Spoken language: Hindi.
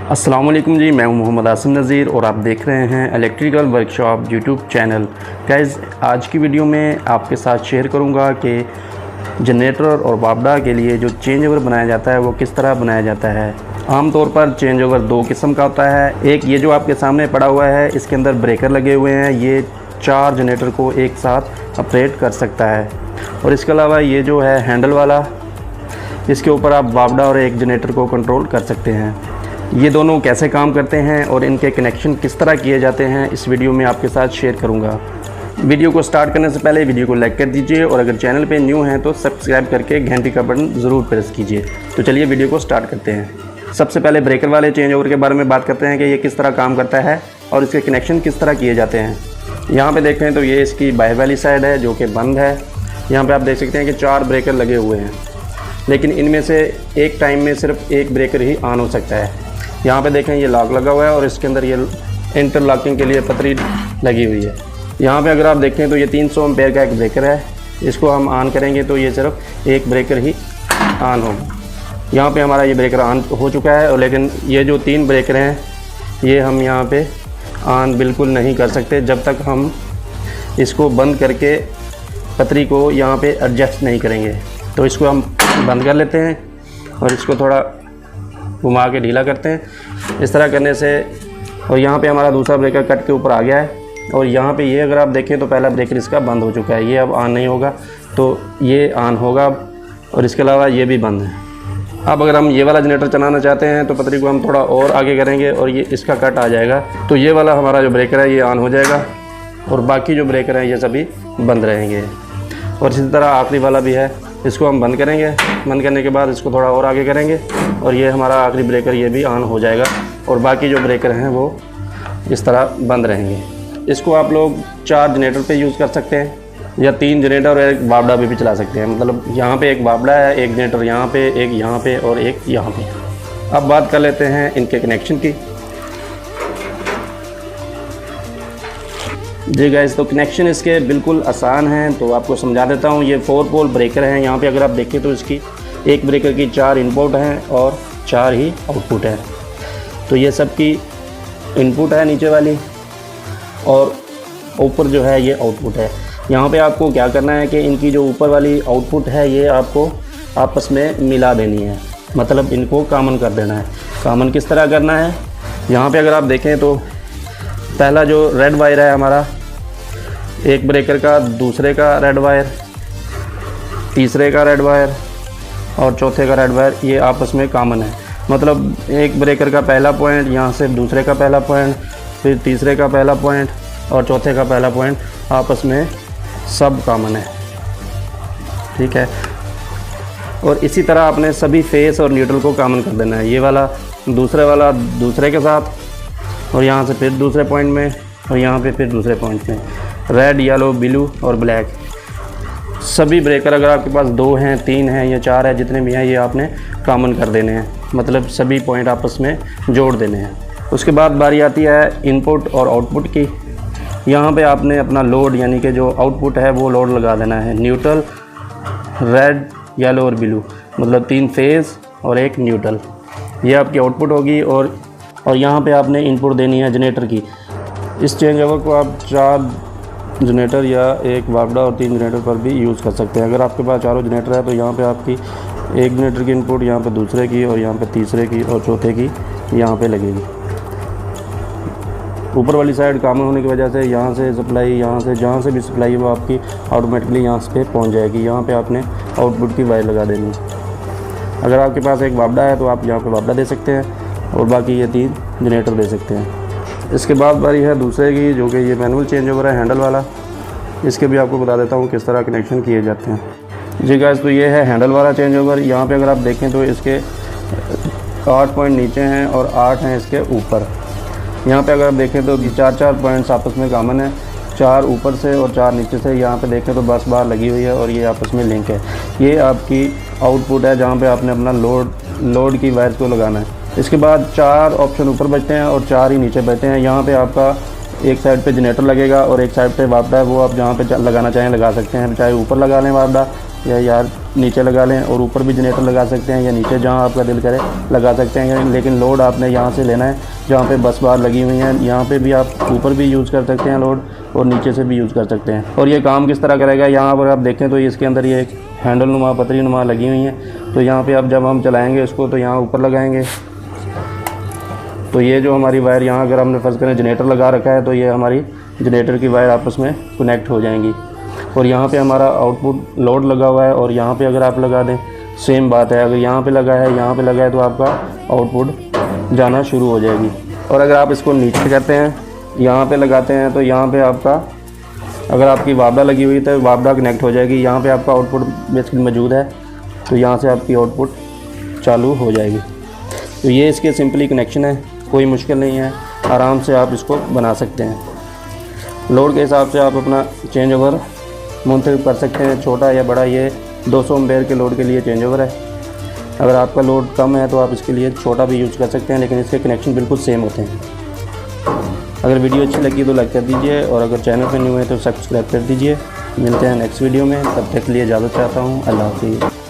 अस्सलाम वालेकुम जी, मैं हूं मोहम्मद आसिम नज़ीर और आप देख रहे हैं electrical workshop YouTube channel. Guys, आज की वीडियो में आपके साथ शेयर करूंगा कि जनरेटर और वापडा के लिए जो चेंज ओवर बनाया जाता है वो किस तरह बनाया जाता है। आमतौर पर चेंज ओवर दो किस्म का होता है। एक ये जो आपके सामने पड़ा हुआ है, इसके अंदर ब्रेकर लगे हुए हैं, ये 4 जनरेटर को एक साथ ऑपरेट कर सकता है। और इसके अलावा ये जो है हैंडल वाला, इसके ऊपर आप वापडा और एक जनरेटर को कंट्रोल कर सकते हैं। ये दोनों कैसे काम करते हैं और इनके कनेक्शन किस तरह किए जाते हैं, इस वीडियो में आपके साथ शेयर करूंगा। वीडियो को स्टार्ट करने से पहले वीडियो को लाइक कर दीजिए और अगर चैनल पे न्यू हैं तो सब्सक्राइब करके घंटी का बटन ज़रूर प्रेस कीजिए। तो चलिए वीडियो को स्टार्ट करते हैं। सबसे पहले ब्रेकर वाले चेंज ओवर के बारे में बात करते हैं कि ये किस तरह काम करता है और इसके कनेक्शन किस तरह किए जाते हैं। यहाँ पर देखें तो ये इसकी बाहर वाली साइड है जो कि बंद है। यहाँ पर आप देख सकते हैं कि 4 ब्रेकर लगे हुए हैं, लेकिन इनमें से एक टाइम में सिर्फ एक ब्रेकर ही ऑन हो सकता है। यहाँ पे देखें ये लॉक लगा हुआ है और इसके अंदर ये इंटरलॉकिंग के लिए पतरी लगी हुई है। यहाँ पे अगर आप देखें तो ये 300 एम्पेयर का एक ब्रेकर है। इसको हम ऑन करेंगे तो ये सिर्फ एक ब्रेकर ही ऑन होगा। यहाँ पे हमारा ये ब्रेकर ऑन हो चुका है, और लेकिन ये जो 3 ब्रेकर हैं ये हम यहाँ पे ऑन बिल्कुल नहीं कर सकते जब तक हम इसको बंद करके पतरी को यहाँ पे एडजस्ट नहीं करेंगे। तो इसको हम बंद कर लेते हैं और इसको थोड़ा घुमा के ढीला करते हैं। इस तरह करने से, और यहाँ पे हमारा दूसरा ब्रेकर कट के ऊपर आ गया है, और यहाँ पे ये अगर आप देखें तो पहला ब्रेकर इसका बंद हो चुका है, ये अब ऑन नहीं होगा, तो ये ऑन होगा और इसके अलावा ये भी बंद है। अब अगर हम ये वाला जनरेटर चलाना चाहते हैं तो पतरी को हम थोड़ा और आगे करेंगे और ये इसका कट आ जाएगा, तो ये वाला हमारा जो ब्रेकर है ये ऑन हो जाएगा और बाकी जो ब्रेकर हैं ये सभी बंद रहेंगे। और इसी तरह आखिरी वाला भी है, इसको हम बंद करेंगे। बंद करने के बाद इसको थोड़ा और आगे करेंगे और ये हमारा आखिरी ब्रेकर ये भी ऑन हो जाएगा और बाकी जो ब्रेकर हैं वो इस तरह बंद रहेंगे। इसको आप लोग 4 जनरेटर पे यूज़ कर सकते हैं या 3 जनरेटर और एक वापडा भी चला सकते हैं। मतलब यहाँ पे एक वापडा है, एक जनरेटर यहाँ पे, एक यहाँ पे और एक यहाँ पे। अब बात कर लेते हैं इनके कनेक्शन की। जी गाइस, तो कनेक्शन इसके बिल्कुल आसान हैं, तो आपको समझा देता हूँ। ये 4 पोल ब्रेकर हैं। यहाँ पे अगर आप देखें तो इसकी एक ब्रेकर की 4 इनपुट हैं और 4 ही आउटपुट हैं। तो ये सब की इनपुट है नीचे वाली, और ऊपर जो है ये आउटपुट है। यहाँ पे आपको क्या करना है कि इनकी जो ऊपर वाली आउटपुट है ये आपको आपस में मिला देनी है, मतलब इनको कॉमन कर देना है। कॉमन किस तरह करना है, यहाँ पे अगर आप देखें तो पहला जो रेड वायर है हमारा, एक ब्रेकर का दूसरे का रेड वायर, तीसरे का रेड वायर और चौथे का रेड वायर, ये आपस में कॉमन है। मतलब एक ब्रेकर का पहला पॉइंट, यहाँ से दूसरे का पहला पॉइंट, फिर तीसरे का पहला पॉइंट और चौथे का पहला पॉइंट आपस में सब कॉमन है, ठीक है। और इसी तरह आपने सभी फेस और न्यूट्रल को कॉमन कर देना है। ये वाला दूसरे के साथ, और यहाँ से फिर दूसरे पॉइंट में, और यहाँ पे फिर दूसरे पॉइंट में। रेड, येलो, ब्लू और ब्लैक सभी ब्रेकर अगर आपके पास 2 हैं, 3 हैं या 4 है, जितने भी हैं ये आपने कॉमन कर देने हैं, मतलब सभी पॉइंट आपस में जोड़ देने हैं। उसके बाद बारी आती है इनपुट और आउटपुट की। यहाँ पे आपने अपना लोड, यानी कि जो आउटपुट है वो लोड लगा देना है। न्यूट्रल, रेड, येलो और ब्लू, मतलब 3 फेज़ और एक न्यूट्रल, ये आपकी आउटपुट होगी। और यहाँ पे आपने इनपुट देनी है जनरेटर की। इस चेंज ओवर को आप 4 जनरेटर या एक वापडा और 3 जनरेटर पर भी यूज़ कर सकते हैं। अगर आपके पास चारों जनरेटर है तो यहाँ पे आपकी एक जनरेटर की इनपुट यहाँ पे दूसरे की, और यहाँ पे तीसरे की और चौथे की यहाँ पे लगेगी। ऊपर वाली साइड कॉमन होने की वजह से यहाँ से सप्लाई, यहाँ से जहाँ से भी सप्लाई वो आपकी ऑटोमेटिकली यहाँ पे पहुँच जाएगी। यहाँ पे आपने आउटपुट की वायर लगा देनी है। अगर आपके पास एक वापडा है तो आप यहाँ पे वापडा दे सकते हैं और बाकी ये 3 जनरेटर दे सकते हैं। इसके बाद बारी है दूसरे की, जो कि ये मैनुअल चेंज ओवर है, हैंडल वाला। इसके भी आपको बता देता हूँ किस तरह कनेक्शन किए जाते हैं। जी गाइस, तो ये है हैंडल वाला चेंज ओवर। यहाँ पे अगर आप देखें तो इसके 8 पॉइंट नीचे हैं और 8 हैं इसके ऊपर। यहाँ पे अगर आप देखें तो 4 पॉइंट्स आपस में कॉमन है, 4 ऊपर से और 4 नीचे से। यहाँ पे देखें तो बस बार लगी हुई है और ये आपस में लिंक है। ये आपकी आउटपुट है जहाँ पे आपने अपना लोड की वायर को लगाना है। इसके बाद 4 ऑप्शन ऊपर बचते हैं और 4 ही नीचे बचते हैं। यहाँ पे आपका एक साइड पे जनरेटर लगेगा और एक साइड पे वापडा है, वो आप जहाँ पे लगाना चाहें लगा सकते हैं, चाहे ऊपर लगा लें वापडा या यार नीचे लगा लें और ऊपर भी जनरेटर लगा सकते हैं या नीचे जहाँ आपका दिल करे लगा सकते हैं, लेकिन लोड आपने यहाँ से लेना है जहाँ पे बस बार लगी हुई हैं। यहाँ पे भी आप ऊपर भी यूज़ कर सकते हैं लोड और नीचे से भी यूज़ कर सकते हैं। और ये काम किस तरह करेगा, यहाँ पर आप देखें तो इसके अंदर ये एक हैंडल नुमा पतरी नुमा लगी हुई हैं। तो यहाँ पे अब जब हम चलाएँगे इसको तो यहाँ ऊपर लगाएँगे तो ये जो हमारी वायर यहाँ अगर हमने फर्ज करें जनरेटर लगा रखा है तो ये हमारी जनरेटर की वायर आपस में कनेक्ट हो जाएंगी। और यहाँ पे हमारा आउटपुट लोड लगा हुआ है और यहाँ पे अगर आप लगा दें सेम बात है, अगर यहाँ पे लगा है यहाँ पे लगा है तो आपका आउटपुट जाना शुरू हो जाएगी। और अगर आप इसको नीचे करते हैं यहाँ पे लगाते हैं तो यहाँ पे आपका अगर आपकी वापडा लगी हुई तो वापडा कनेक्ट हो जाएगी। यहाँ पे आपका आउटपुट बेसिकली मौजूद है तो यहाँ से आपकी आउटपुट चालू हो जाएगी। तो ये इसके सिंपली कनेक्शन है, कोई मुश्किल नहीं है, आराम से आप इसको बना सकते हैं। लोड के हिसाब से आप अपना चेंज ओवर मुंतखब कर सकते हैं, छोटा या बड़ा। ये 200 एम्पेयर के लोड के लिए चेंज ओवर है। अगर आपका लोड कम है तो आप इसके लिए छोटा भी यूज़ कर सकते हैं, लेकिन इसके कनेक्शन बिल्कुल सेम होते हैं। अगर वीडियो अच्छी लगी तो लाइक कर दीजिए और अगर चैनल पर न्यू है तो सब्सक्राइब कर दीजिए। मिलते हैं नेक्स्ट वीडियो में, तब तक के लिए इजाज़त चाहता हूँ। अल्लाह हाफ़िज़।